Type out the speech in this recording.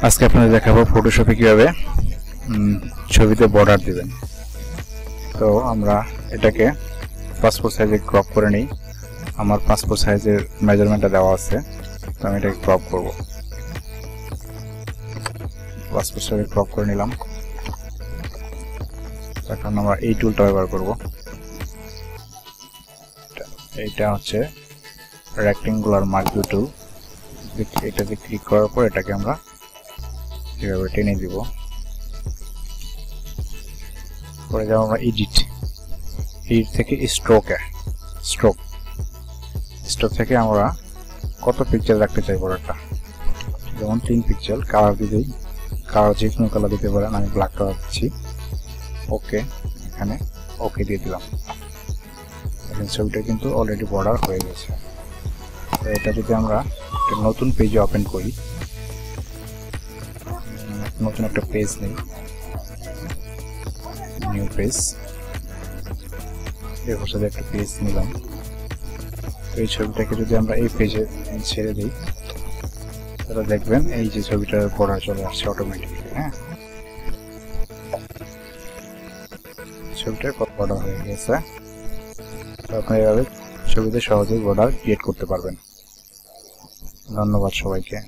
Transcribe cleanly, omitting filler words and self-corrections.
আজকে আপনাদের দেখাবো ফটোশপে কিভাবে ছবিতে বর্ডার দিবেন। তো আমরা এটাকে পাসপোর্ট সাইজে ক্রপ করে নিই। আমার পাসপোর্ট সাইজের মেজারমেন্টটা দেওয়া আছে, তো আমি এটাকে ক্রপ করব। পাসপোর্ট সাইজে ক্রপ করে নিলাম। এখন আমরা এই টুলটা ব্যবহার করব। এটা হচ্ছে রেক্টেঙ্গুলার মার্কিং টুল। এটাতে ক্লিক করার পর এটাকে আমরা এভাবে টেনে দিব। পরে যাব আমরা এডিট থেকে স্ট্রোক থেকে আমরা কত পিক্সেল রাখতে চাই বর্ডারটা, যেমন 3 পিক্সেল। কালার দিলেই কালার যে কোনো কালার দিতে পারেন, আমি ব্ল্যাক কালার দিচ্ছি। ওকে, এখানে ওকে দিয়ে দিলাম। এখন ছবিটা কিন্তু অলরেডি বর্ডার হয়ে গেছে। তো এটা যদি আমরা একটা নতুন পেজে ওপেন করি, নতুন একটা পেজ নেই, নিউ পেজ, এর সাথে একটা পেজ নিলাম। তো এই ছবিটাকে যদি আমরা এই পেজে ছেড়ে দিই, তাহলে দেখবেন এই যে ছবিটার বর্ডার চলে আসছে অটোমেটিক্যালি। হ্যাঁ, ছবিটার বর্ডার হয়ে গেছে। তো আপনি এভাবে ছবিতে সহজেই বর্ডার ক্রিয়েট করতে পারবেন। ধন্যবাদ সবাইকে।